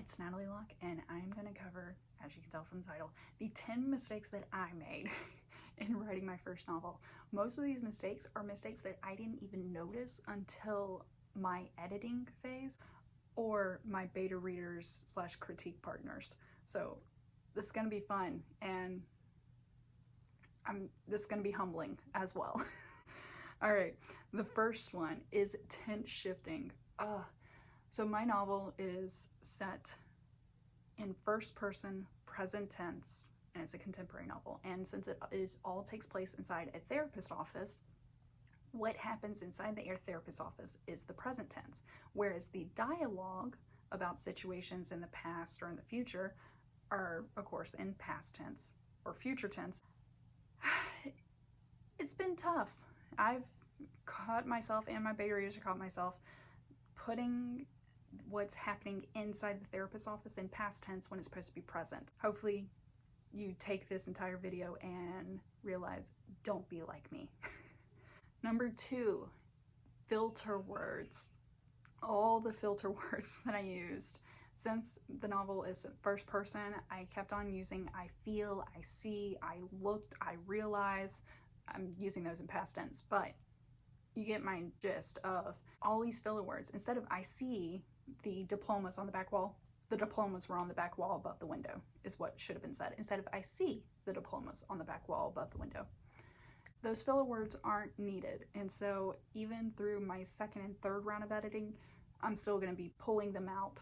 It's Natalie Locke, and I'm going to cover, as you can tell from the title, the 10 mistakes that I made in writing my first novel. Most of these mistakes are mistakes that I didn't even notice until my editing phase or my beta readers / critique partners. So this is going to be fun, and this is going to be humbling as well. All right, the first one is tense shifting. So my novel is set in first person present tense, and it's a contemporary novel. And since it all takes place inside a therapist office, what happens inside the therapist office is the present tense, whereas the dialogue about situations in the past or in the future are, of course, in past tense or future tense. It's been tough. I've caught myself, and my beta readers have caught myself, putting what's happening inside the therapist office in past tense when it's supposed to be present. Hopefully you take this entire video and realize, don't be like me. Number 2, filter words. All the filter words that I used. Since the novel is first person, I kept on using I feel, I see, I looked, I realize. I'm using those in past tense, but you get my gist of all these filler words. Instead of I see the diplomas on the back wall, the diplomas were on the back wall above the window, is what should have been said. Instead of I see the diplomas on the back wall above the window. Those filler words aren't needed. And so even through my second and third round of editing, I'm still going to be pulling them out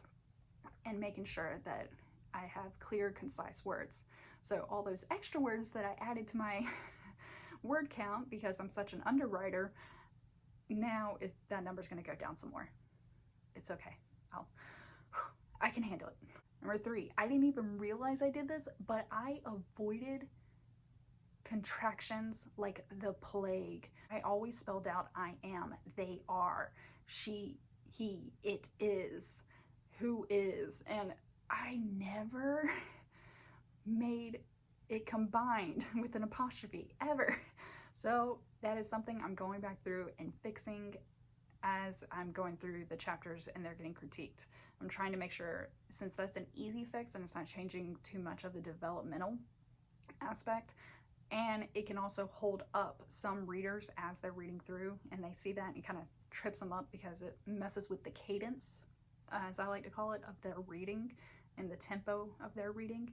and making sure that I have clear, concise words. So all those extra words that I added to my word count, because I'm such an underwriter, now that number's going to go down some more. It's okay. I can handle it. Number 3, I didn't even realize I did this, but I avoided contractions like the plague. I always spelled out I am, they are, she, he, it is, who is, and I never made it combined with an apostrophe ever. So that is something I'm going back through and fixing as I'm going through the chapters and they're getting critiqued. I'm trying to make sure, since that's an easy fix and it's not changing too much of the developmental aspect, and it can also hold up some readers as they're reading through and they see that and it kind of trips them up because it messes with the cadence, as I like to call it, of their reading and the tempo of their reading.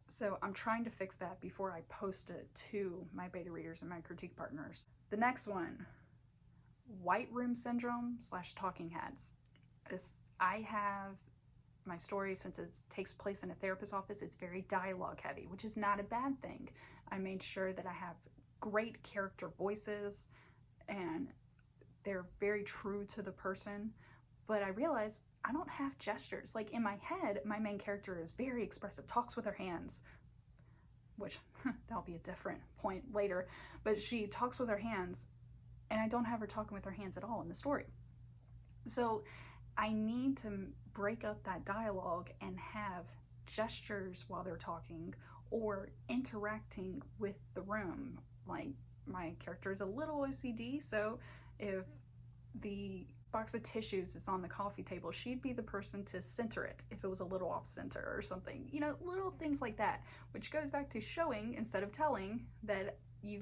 So I'm trying to fix that before I post it to my beta readers and my critique partners. The next one, white room syndrome / talking heads. I have my story, since it takes place in a therapist's office, it's very dialogue heavy, which is not a bad thing. I made sure that I have great character voices and they're very true to the person, but I realized I don't have gestures. Like in my head, my main character is very expressive, talks with her hands, which that'll be a different point later, but she talks with her hands and I don't have her talking with her hands at all in the story. So I need to break up that dialogue and have gestures while they're talking or interacting with the room. Like my character is a little OCD, so if the box of tissues is on the coffee table, she'd be the person to center it if it was a little off center or something. You know, little things like that, which goes back to showing instead of telling that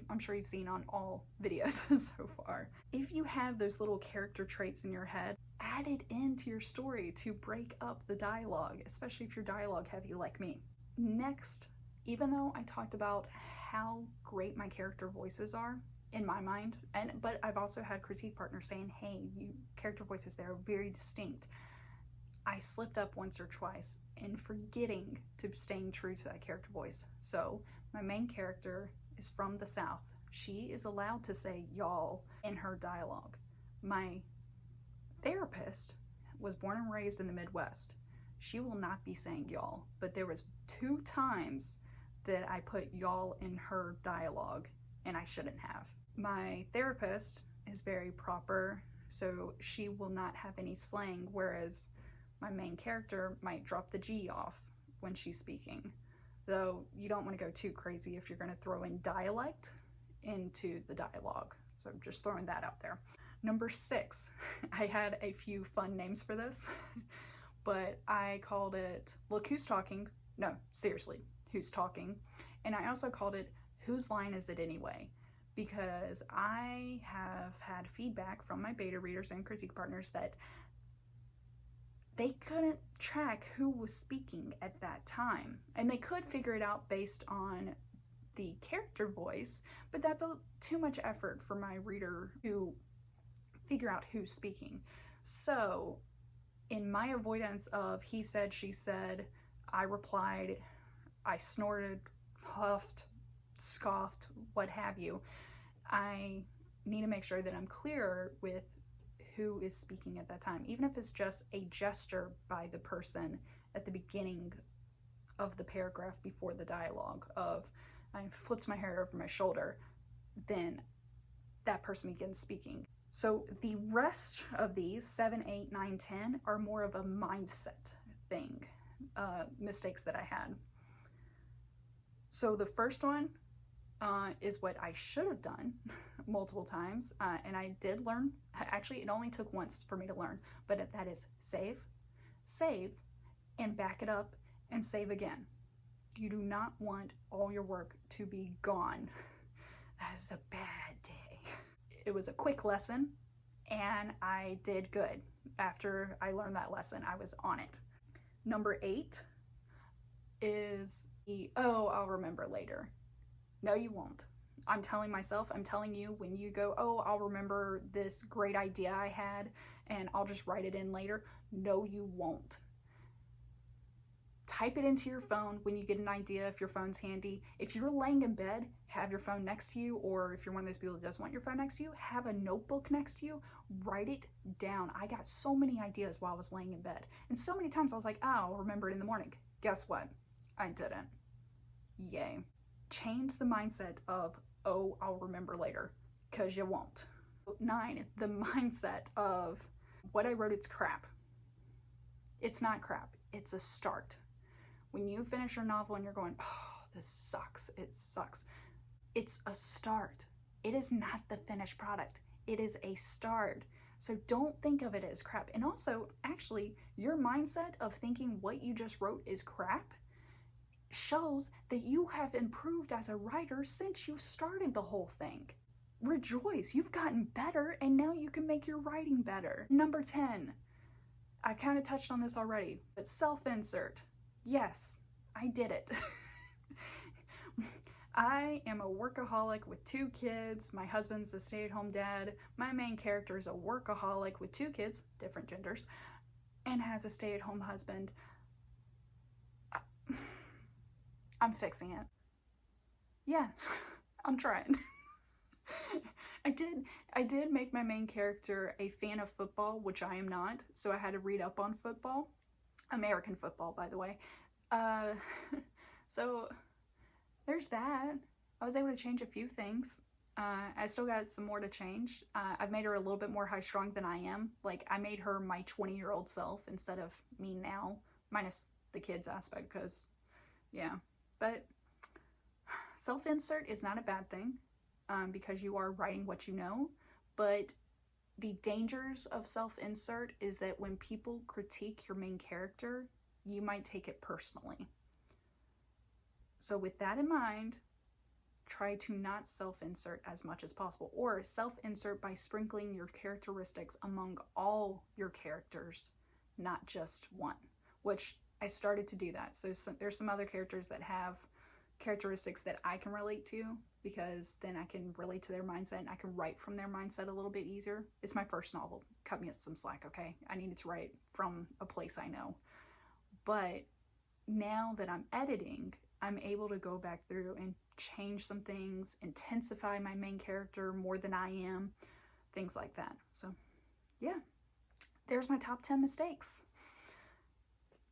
I'm sure you've seen on all videos so far. If you have those little character traits in your head, add it into your story to break up the dialogue, especially if you're dialogue heavy like me. Next, even though I talked about how great my character voices are in my mind, but I've also had critique partners saying, hey, you character voices there are very distinct. I slipped up once or twice in forgetting to staying true to that character voice. So my main character is from the South. She is allowed to say y'all in her dialogue. My therapist was born and raised in the Midwest. She will not be saying y'all, but there was 2 times that I put y'all in her dialogue and I shouldn't have. My therapist is very proper, so she will not have any slang, whereas my main character might drop the G off when she's speaking. Though you don't want to go too crazy if you're going to throw in dialect into the dialogue. So I'm just throwing that out there. Number 6, I had a few fun names for this, but I called it Look Who's Talking. No, seriously, Who's Talking? And I also called it Whose Line Is It Anyway? Because I have had feedback from my beta readers and critique partners that they couldn't track who was speaking at that time. And they could figure it out based on the character voice, but that's too much effort for my reader to figure out who's speaking. So in my avoidance of he said, she said, I replied, I snorted, huffed, scoffed, what have you, I need to make sure that I'm clear with who is speaking at that time, even if it's just a gesture by the person at the beginning of the paragraph before the dialogue of I flipped my hair over my shoulder, then that person begins speaking. So the rest of these 7, 8, 9, 10 are more of a mindset thing, mistakes that I had. So the first one is what I should have done multiple times, and I did learn. Actually, it only took once for me to learn, but that is save, and back it up and save again. You do not want all your work to be gone. That is a bad day. It was a quick lesson, and I did good. After I learned that lesson, I was on it. Number 8 is I'll remember later. No, you won't. I'm telling myself, I'm telling you, when you go, I'll remember this great idea I had and I'll just write it in later. No, you won't. Type it into your phone when you get an idea, if your phone's handy. If you're laying in bed, have your phone next to you, or if you're one of those people that doesn't want your phone next to you, have a notebook next to you, write it down. I got so many ideas while I was laying in bed, and so many times I was like, I'll remember it in the morning. Guess what? I didn't. Yay. Change the mindset of, I'll remember later, because you won't. 9, the mindset of what I wrote, it's crap. It's not crap. It's a start. When you finish your novel and you're going, this sucks, it sucks, it's a start. It is not the finished product. It is a start. So don't think of it as crap. And also, actually, your mindset of thinking what you just wrote is crap shows that you have improved as a writer since you started the whole thing. Rejoice, you've gotten better, and now you can make your writing better. Number 10, I've kind of touched on this already, but self-insert. Yes, I did it. I am a workaholic with 2 kids. My husband's a stay-at-home dad. My main character is a workaholic with 2 kids, different genders, and has a stay-at-home husband. I'm fixing it. Yeah, I'm trying. I did make my main character a fan of football, which I am not, so I had to read up on football. American football, by the way. So there's that. I was able to change a few things. I still got some more to change. I've made her a little bit more high-strung than I am. Like, I made her my 20-year-old self instead of me now, minus the kids aspect, because, yeah. But self-insert is not a bad thing, because you are writing what you know, but the dangers of self-insert is that when people critique your main character, you might take it personally. So with that in mind, try to not self-insert as much as possible, or self-insert by sprinkling your characteristics among all your characters, not just one, which I started to do that. So there's some other characters that have characteristics that I can relate to, because then I can relate to their mindset and I can write from their mindset a little bit easier. It's my first novel. Cut me some slack, okay? I needed to write from a place I know. But now that I'm editing, I'm able to go back through and change some things, intensify my main character more than I am, things like that. So yeah, there's my top 10 mistakes.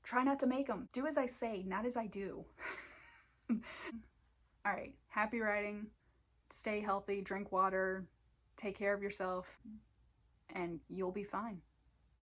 Try not to make them. Do as I say, not as I do. All right, happy writing, stay healthy, drink water, take care of yourself, and you'll be fine.